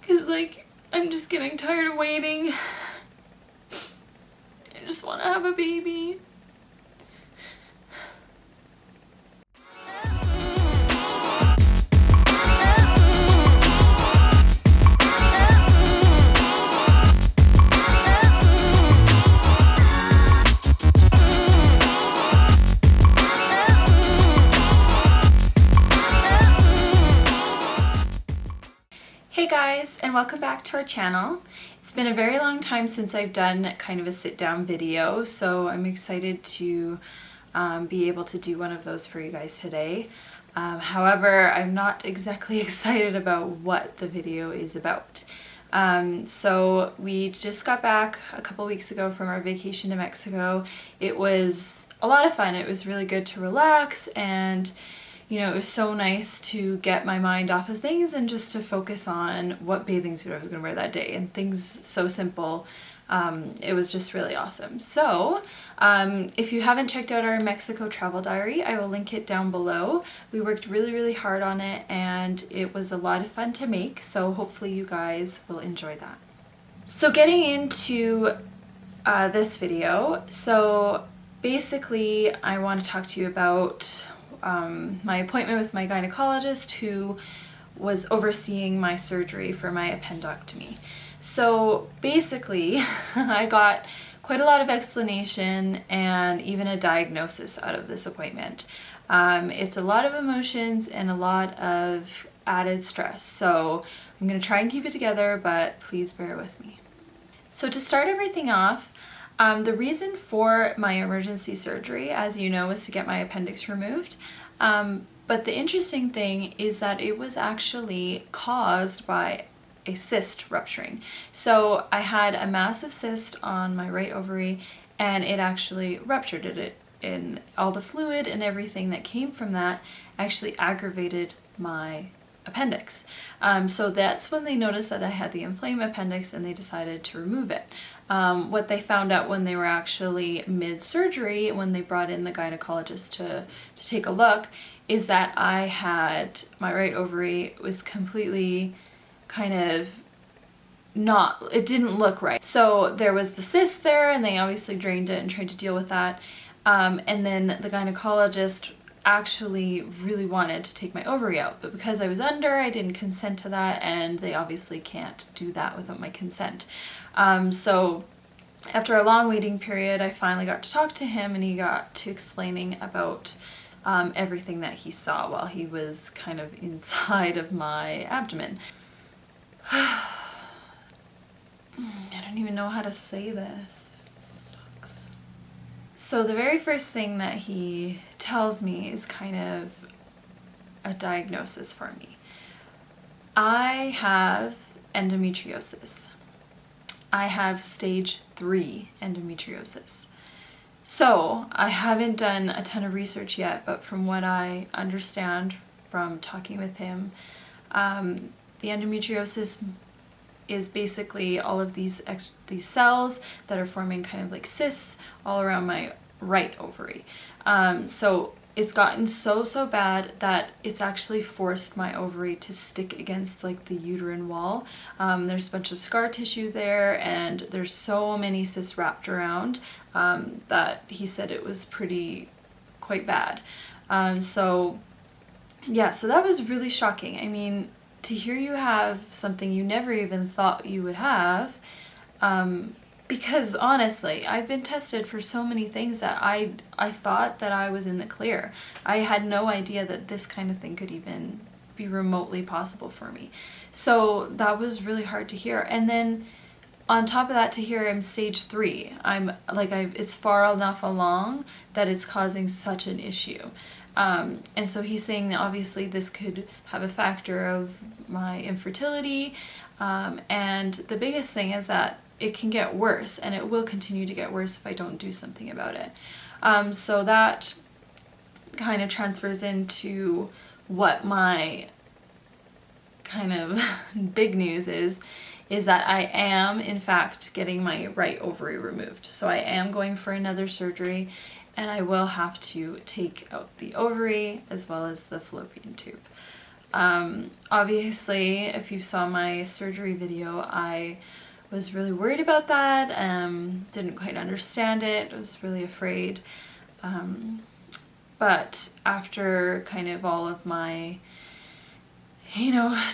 because like I'm just getting tired of waiting. I just want to have a baby. Hey guys, and welcome back to our channel. It's been a very long time since I've done kind of a sit-down video, so I'm excited to be able to do one of those for you guys today. However, I'm not exactly excited about what the video is about. So we just got back a couple weeks ago from our vacation to Mexico. It was a lot of fun. It was really good to relax, and you know, it was so nice to get my mind off of things and just to focus on what bathing suit I was going to wear that day, and things so simple. It was just really awesome. So if you haven't checked out our Mexico travel diary, I will link it down below. We worked really hard on it, and it was a lot of fun to make, so hopefully you guys will enjoy that. So getting into this video, so basically I want to talk to you about my appointment with my gynecologist, who was overseeing my surgery for my appendectomy. So basically I got quite a lot of explanation and even a diagnosis out of this appointment. It's a lot of emotions and a lot of added stress, so I'm going to try and keep it together, but please bear with me. So to start everything off, the reason for my emergency surgery, as you know, was to get my appendix removed. But the interesting thing is that it was actually caused by a cyst rupturing. So I had a massive cyst on my right ovary, and it actually ruptured it, and all the fluid and everything that came from that actually aggravated my appendix. So that's when they noticed that I had the inflamed appendix, and they decided to remove it. What they found out when they were actually mid-surgery, when they brought in the gynecologist to take a look, is that I had, my right ovary was completely kind of not, it didn't look right. So there was the cyst there, and they obviously drained it and tried to deal with that. And then the gynecologist actually really wanted to take my ovary out, but because I was under, I didn't consent to that, and they obviously can't do that without my consent. So after a long waiting period, I finally got to talk to him, and he got to explaining about everything that he saw while he was kind of inside of my abdomen. I don't even know how to say this. It sucks. So the very first thing that he tells me is kind of a diagnosis for me. I have endometriosis. I have stage 3 endometriosis. So I haven't done a ton of research yet, but from what I understand from talking with him, the endometriosis is basically all of these cells that are forming kind of like cysts all around my right ovary. So it's gotten so bad that it's actually forced my ovary to stick against like the uterine wall. There's a bunch of scar tissue there, and there's so many cysts wrapped around that he said it was quite bad. So yeah, so that was really shocking. I mean, to hear you have something you never even thought you would have, because honestly, I've been tested for so many things that I thought that I was in the clear. I had no idea that this kind of thing could even be remotely possible for me. So that was really hard to hear. And then on top of that, to hear I'm stage 3, it's far enough along that it's causing such an issue. And so he's saying that obviously this could have a factor of my infertility, and the biggest thing is that it can get worse, and it will continue to get worse if I don't do something about it. So that kind of transfers into what my kind of big news is that I am in fact getting my right ovary removed. So I am going for another surgery, and I will have to take out the ovary as well as the fallopian tube. Obviously, if you saw my surgery video, I was really worried about that, didn't quite understand it, was really afraid. But after kind of all of my,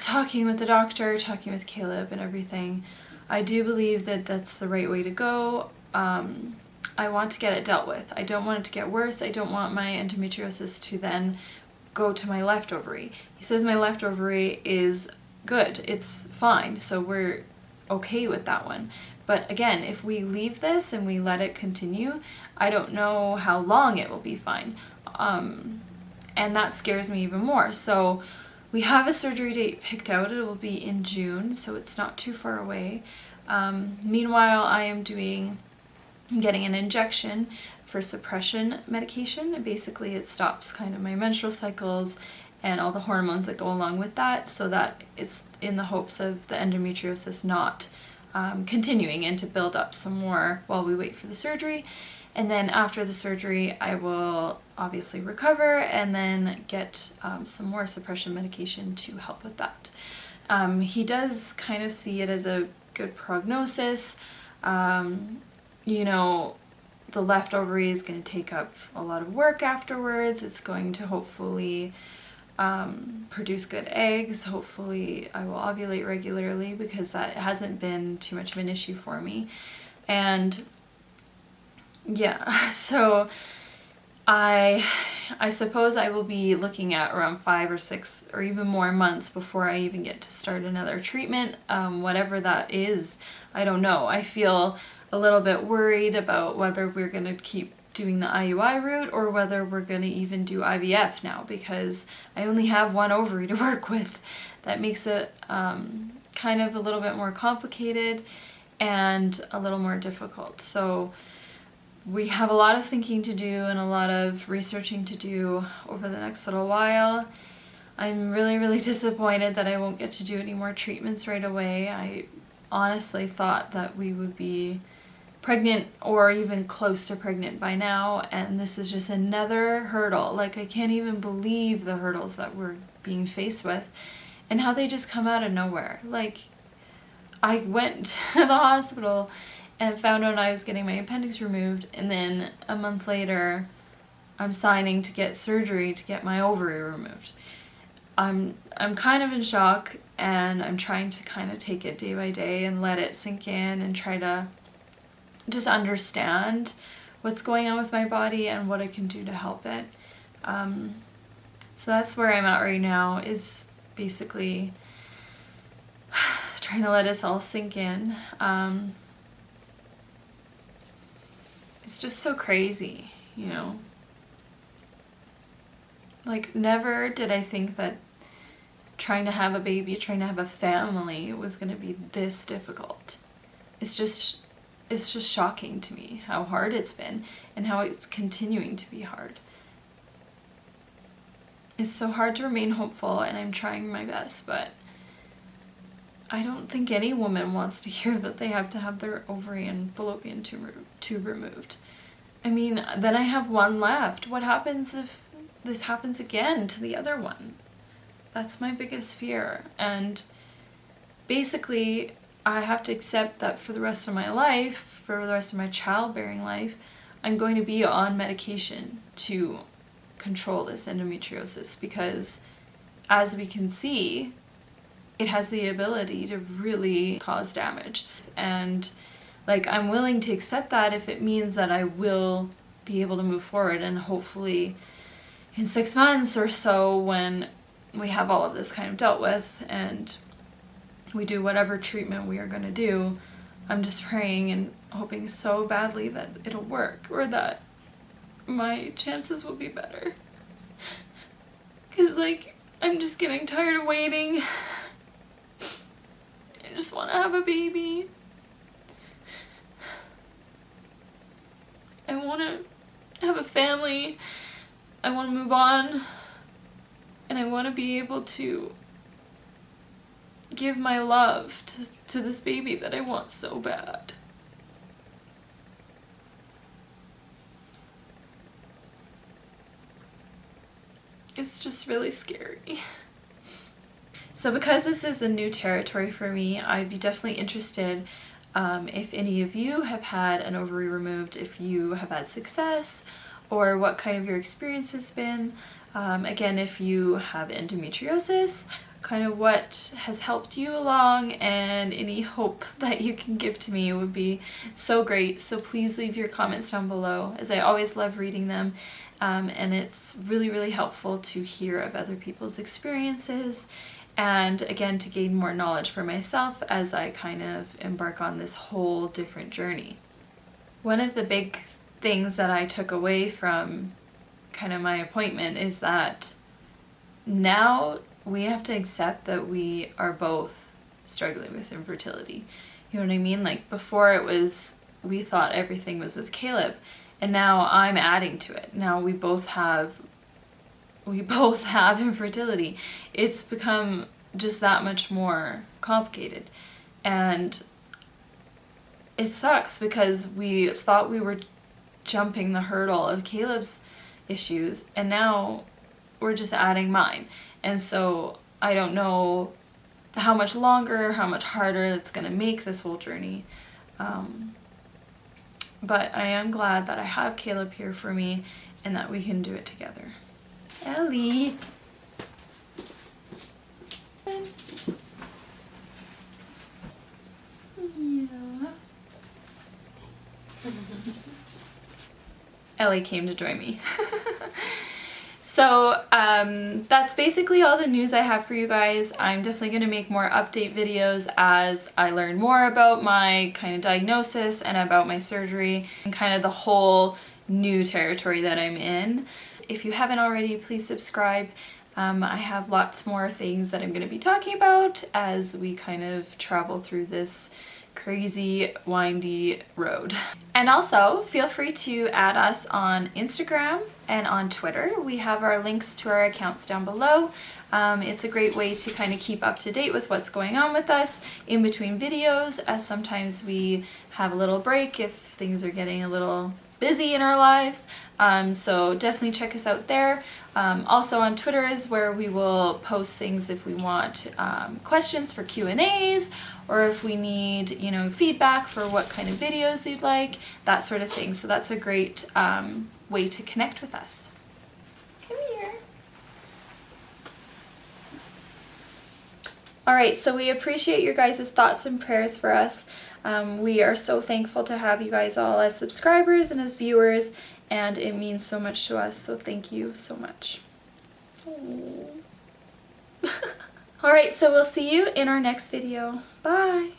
talking with the doctor, talking with Caleb and everything, I do believe that that's the right way to go. I want to get it dealt with. I don't want it to get worse. I don't want my endometriosis to then go to my left ovary. He says my left ovary is good. It's fine. So we're okay with that one. But again, if we leave this and we let it continue, I don't know how long it will be fine. And that scares me even more. So we have a surgery date picked out. It will be in June, so it's not too far away. Meanwhile, I am getting an injection for suppression medication. And basically, it stops kind of my menstrual cycles and all the hormones that go along with that, so that it's in the hopes of the endometriosis not continuing and to build up some more while we wait for the surgery. And then after the surgery, I will obviously recover and then get some more suppression medication to help with that. He does kind of see it as a good prognosis. The left ovary is going to take up a lot of work afterwards. It's going to hopefully produce good eggs. Hopefully I will ovulate regularly, because that hasn't been too much of an issue for me. And yeah, so I suppose I will be looking at around 5 or 6 or even more months before I even get to start another treatment, whatever that is. I don't know. I feel a little bit worried about whether we're going to keep doing the IUI route or whether we're going to even do IVF now, because I only have one ovary to work with. That makes it kind of a little bit more complicated and a little more difficult. So we have a lot of thinking to do and a lot of researching to do over the next little while. I'm really, really disappointed that I won't get to do any more treatments right away. I honestly thought that we would be pregnant or even close to pregnant by now, and this is just another hurdle. Like, I can't even believe the hurdles that we're being faced with and how they just come out of nowhere. Like, I went to the hospital and found out I was getting my appendix removed, and then a month later I'm signing to get surgery to get my ovary removed. I'm kind of in shock, and I'm trying to kind of take it day by day and let it sink in and try to just understand what's going on with my body and what I can do to help it. So that's where I'm at right now, is basically trying to let it all sink in. It's just so crazy, Like, never did I think that trying to have a baby, trying to have a family was going to be this difficult. It's just shocking to me how hard it's been and how it's continuing to be hard. It's so hard to remain hopeful, and I'm trying my best, but I don't think any woman wants to hear that they have to have their ovary and fallopian tube removed. I mean, then I have one left. What happens if this happens again to the other one? That's my biggest fear. And basically, I have to accept that for the rest of my life, for the rest of my childbearing life, I'm going to be on medication to control this endometriosis, because as we can see, it has the ability to really cause damage. And like, I'm willing to accept that if it means that I will be able to move forward, and hopefully in 6 months or so, when we have all of this kind of dealt with and we do whatever treatment we are going to do, I'm just praying and hoping so badly that it'll work, or that my chances will be better. Because, like, I'm just getting tired of waiting. I just want to have a baby. I want to have a family. I want to move on. And I want to be able to give my love to this baby that I want so bad. It's just really scary. So because this is a new territory for me, I'd be definitely interested if any of you have had an ovary removed, if you have had success, or what kind of your experience has been. Again, if you have endometriosis, kind of what has helped you along, and any hope that you can give to me would be so great. So please leave your comments down below, as I always love reading them. And it's really, really helpful to hear of other people's experiences, and again, to gain more knowledge for myself as I kind of embark on this whole different journey. One of the big things that I took away from kind of my appointment is that now we have to accept that we are both struggling with infertility. You know what I mean? Like before it was, we thought everything was with Caleb, and now I'm adding to it. Now we both have infertility. It's become just that much more complicated, and it sucks because we thought we were jumping the hurdle of Caleb's issues, and now we're just adding mine. And so I don't know how much longer, how much harder it's going to make this whole journey. But I am glad that I have Caleb here for me and that we can do it together. Ellie! Yeah. Ellie came to join me. So that's basically all the news I have for you guys. I'm definitely going to make more update videos as I learn more about my kind of diagnosis and about my surgery and kind of the whole new territory that I'm in. If you haven't already, please subscribe. I have lots more things that I'm going to be talking about as we kind of travel through this crazy, windy road. And also, feel free to add us on Instagram and on Twitter. We have our links to our accounts down below. It's a great way to kind of keep up to date with what's going on with us in between videos, as sometimes we have a little break if things are getting a little busy in our lives. So definitely check us out there. Also on Twitter is where we will post things if we want questions for Q&As, or if we need, you know, feedback for what kind of videos you'd like, that sort of thing. So that's a great way to connect with us. Come here. Alright, so we appreciate your guys' thoughts and prayers for us. We are so thankful to have you guys all as subscribers and as viewers, and it means so much to us, so thank you so much. Alright, so we'll see you in our next video. Bye!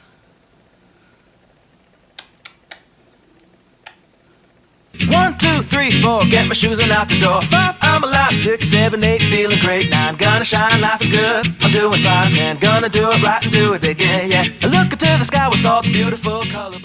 1, 2, 3, 4, get my shoes and out the door. 5, I'm alive. 6, 7, 8, feeling great. 9, gonna shine, life is good. I'm doing fine. 10, gonna do it right and do it again, yeah. I look into the sky with all the beautiful color.